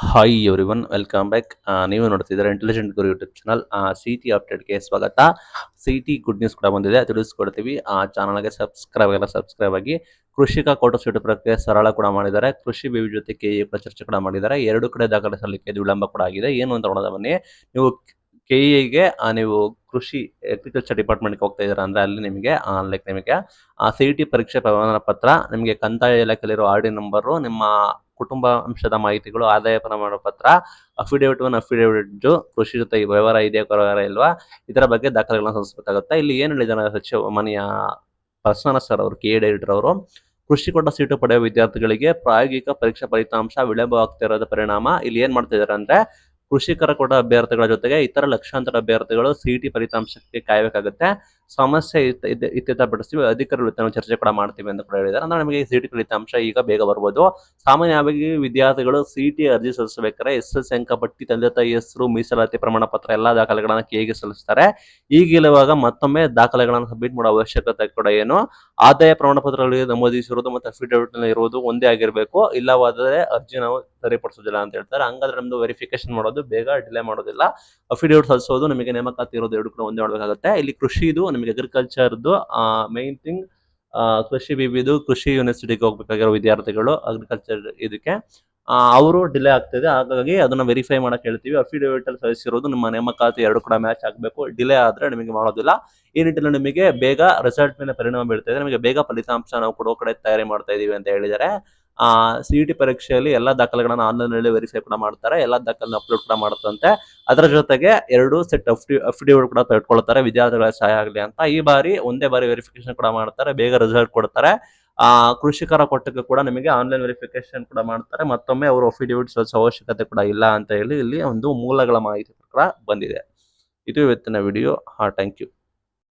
Hi everyone welcome back. ನೀವು ನೋಡ್ತಿದ್ದೀರಾ intelligent ಗುರು YouTube channel. C T ಅಪ್ಡೇಟ್ಗೆ ಸ್ವಾಗತ. ಸಿ ಟಿ ಗುಡ್ ನ್ಯೂಸ್ ಕೂಡ ಬಂದಿದೆ, ತಿಳಿಸ್ಕೊಡ್ತೀವಿ. ಆ ಚಾನಲ್ಗೆ ಸಬ್ಸ್ಕ್ರೈಬ್ ಆಗಿ. ಕೃಷಿಕ ಕೋಟ ಸೀಟು ಪ್ರಕ್ರಿಯೆ ಸರಳ ಕೂಡ ಮಾಡಿದ್ದಾರೆ. ಕೃಷಿ ವಿವಿ ಜೊತೆ ಕೆಇ ಕೂಡ ಚರ್ಚೆ ಕೂಡ ಮಾಡಿದ್ದಾರೆ. ಎರಡು ಕಡೆ ದಾಖಲೆ ಸಲ್ಲಿಕೆ ವಿಳಂಬ ಕೂಡ ಆಗಿದೆ. ಏನು ಅಂತ ನೋಡೋದ ಬನ್ನಿ. ನೀವು ಕೆಇಗೆ ನೀವು ಕೃಷಿ ಅಗ್ರಿಕಲ್ಚರ್ ಡಿಪಾರ್ಟ್ಮೆಂಟ್ಗೆ ಹೋಗ್ತಾ ಇದ್ದೀರಾ ಅಂದ್ರೆ ಅಲ್ಲಿ ನಿಮಗೆ ನಿಮಗೆ ಸಿ ಟಿ ಪರೀಕ್ಷೆ ಪ್ರಮಾಣ ಪತ್ರ, ನಿಮಗೆ ಕಂದಾಯ ಇಲಾಖೆಯಲ್ಲಿರೋ ಆರ್ ಡಿ ನಂಬರು, ನಿಮ್ಮ ಕುಟುಂಬ ಅಂಶದ ಮಾಹಿತಿಗಳು, ಆದಾಯ ಪ್ರಮಾಣ ಪತ್ರ, ಅಫಿಡೇವಿಟ್, ಕೃಷಿ ಜೊತೆ ವ್ಯವಹಾರ ಇದೆಯಾ ವ್ಯವಹಾರ ಇಲ್ವಾ, ಇದರ ಬಗ್ಗೆ ದಾಖಲೆಗಳನ್ನ ಸಲ್ಲಿಸಬೇಕಾಗುತ್ತೆ. ಇಲ್ಲಿ ಏನು ಹೇಳಿದ್ದಾರೆ ಸಚಿವ ಮನೆಯ ಪ್ರಸನ್ನ ಸರ್ ಅವರು, ಕೆ ಡೈರೆಕ್ಟರ್ ಅವರು, ಕೃಷಿ ಕೊಟ್ಟ ಸೀಟು ಪಡೆಯುವ ವಿದ್ಯಾರ್ಥಿಗಳಿಗೆ ಪ್ರಾಯೋಗಿಕ ಪರೀಕ್ಷಾ ಫಲಿತಾಂಶ ವಿಳಂಬವಾಗ್ತಿರೋದ ಪರಿಣಾಮ ಇಲ್ಲಿ ಏನ್ ಮಾಡ್ತಾ ಇದಾರೆ ಅಂದ್ರೆ, ಕೃಷಿಕರ ಕೊಟ್ಟ ಅಭ್ಯರ್ಥಿಗಳ ಜೊತೆಗೆ ಇತರ ಲಕ್ಷಾಂತರ ಅಭ್ಯರ್ಥಿಗಳು ಸಿಇಟಿ ಫಲಿತಾಂಶಕ್ಕೆ ಕಾಯಬೇಕಾಗುತ್ತೆ. ಸಮಸ್ಯೆ ಇತ್ಯರ್ಥಪಡಿಸ್ತೀವಿ, ಅಧಿಕಾರಿಗಳ ಚರ್ಚೆ ಕೂಡ ಮಾಡ್ತೀವಿ ಅಂತ ಕೂಡ ಹೇಳಿದ್ದಾರೆ. ಅಂದ್ರೆ ನಮಗೆ ಸಿಇಟಿ ಫಲಿತಾಂಶ ಈಗ ಬೇಗ ಬರ್ಬೋದು. ಸಾಮಾನ್ಯವಾಗಿ ವಿದ್ಯಾರ್ಥಿಗಳು ಸಿಇಟಿ ಅರ್ಜಿ ಸಲ್ಲಿಸಬೇಕಾದ್ರೆ ಎಸ್ಎಸ್ಎಲ್ಸಿ ಅಂಕ ಪಟ್ಟಿ, ತಂದೆ ತಾಯಿ ಹೆಸರು, ಮೀಸಲಾತಿ ಪ್ರಮಾಣ ಪತ್ರ ಎಲ್ಲಾ ದಾಖಲೆಗಳನ್ನ ಕೆಗೆ ಸಲ್ಲಿಸ್ತಾರೆ. ಈಗಿರುವಾಗ ಮತ್ತೊಮ್ಮೆ ದಾಖಲೆಗಳನ್ನು ಸಬ್ಮಿಟ್ ಮಾಡೋ ಅವಶ್ಯಕತೆ ಕೂಡ ಏನು, ಆದಾಯ ಪ್ರಮಾಣ ಪತ್ರಗಳಲ್ಲಿ ನಮೂದಿಸಿರುವುದು ಮತ್ತು ಅಫಿಡೇವಿಟ್ ಇರುವುದು ಒಂದೇ ಆಗಿರಬೇಕು. ಇಲ್ಲವಾದರೆ ಅರ್ಜಿ ನಾವು ಸರಿಪಡಿಸೋದಿಲ್ಲ ಅಂತ ಹೇಳ್ತಾರೆ. ಹಂಗಾದ್ರೆ ನಮ್ದು ವೆರಿಫಿಕೇಶನ್ ಮಾಡೋದು ಬೇಗ ಡಿಲೇ ಮಾಡೋದಿಲ್ಲ. ಅಫಿಡೇವಿಟ್ ಸಲ್ಲಿಸೋದು, ನಿಮಗೆ ನೇಮಕಾತಿ ಇರೋದು ಎರಡು ಕೂಡ ಒಂದೇ ಮಾಡಬೇಕಾಗುತ್ತೆ. ಇಲ್ಲಿ ಕೃಷಿದು ನಿಮಗೆ ಅಗ್ರಿಕಲ್ಚರ್ದು ಮೈನ್ ಥಿಂಗ್, ಕೃಷಿ ವಿವಿದು ಕೃಷಿ ಯೂನಿವರ್ಸಿಟಿಗೆ ಹೋಗ್ಬೇಕಾಗಿರೋ ವಿದ್ಯಾರ್ಥಿಗಳು ಅಗ್ರಿಕಲ್ಚರ್ ಇದಕ್ಕೆ ಅವರು ಡಿಲೇ ಆಗ್ತಿದೆ. ಹಾಗಾಗಿ ಅದನ್ನ ವೆರಿಫೈ ಮಾಡಕ್ ಹೇಳ್ತೀವಿ. ಅಫಿಡೇವಿಟ್ ಅಲ್ಲಿ ಸಲ್ಲಿಸಿರೋದು ನಿಮ್ಮ ನೇಮಕಾತಿ ಎರಡು ಕೂಡ ಮ್ಯಾಚ್ ಆಗಬೇಕು. ಡಿಲೇ ಆದ್ರೆ ನಿಮಗೆ ಮಾಡೋದಿಲ್ಲ. ಈ ನಿಟ್ಟಿನಲ್ಲಿ ನಿಮಗೆ ಬೇಗ ರಿಸಲ್ಟ್ ಮೇಲೆ ಪರಿಣಾಮ ಬೀಳ್ತಾ ಇದೆ. ನಿಮಗೆ ಬೇಗ ಫಲಿತಾಂಶ ನಾವು ಕೊಡೋ ಕಡೆ ತಯಾರಿ ಮಾಡ್ತಾ ಇದೀವಿ ಅಂತ ಹೇಳಿದ್ದಾರೆ. ಸಿಇಟಿ ಪರೀಕ್ಷೆಯಲ್ಲಿ ಎಲ್ಲಾ ದಾಖಲೆಗಳನ್ನ ಆನ್ಲೈನ್ ನಲ್ಲಿ ವೆರಿಫೈ ಕೂಡ ಮಾಡ್ತಾರೆ. ಎಲ್ಲಾ ದಾಖಲೆ ಅಪ್ಲೋಡ್ ಕೂಡ ಮಾಡುತ್ತಂತೆ. ಅದರ ಜೊತೆಗೆ 2 ಸೆಟ್ ಅಫಿಡೇವಿಟ್ ಕೂಡ ತೆಗೆದುಕೊಳ್ತಾರೆ, ವಿದ್ಯಾರ್ಥಿಗಳ ಸಹಾಯ ಆಗಲಿ ಅಂತ. ಈ ಬಾರಿ ಒಂದೇ ಬಾರಿ ವೆರಿಫಿಕೇಶನ್ ಕೂಡ ಮಾಡ್ತಾರೆ, ಬೇಗ ರಿಸಲ್ಟ್ ಕೊಡ್ತಾರೆ. ಕೃಷಿಕರ ಕೊಟ್ಟಕ್ಕೆ ಕೂಡ ನಿಮಗೆ ಆನ್ಲೈನ್ ವೆರಿಫಿಕೇಶನ್ ಕೂಡ ಮಾಡ್ತಾರೆ. ಮತ್ತೊಮ್ಮೆ ಅವರು ಅಫಿಡೇವಿಟ್ ಸಲ್ಲಿಸೋ ಅವಶ್ಯಕತೆ ಕೂಡ ಇಲ್ಲ ಅಂತ ಹೇಳಿ ಇಲ್ಲಿ ಒಂದು ಮೂಲಗಳ ಮಾಹಿತಿ ಕೂಡ ಬಂದಿದೆ. ಇದು ಇವತ್ತಿನ ವಿಡಿಯೋ. Thank you.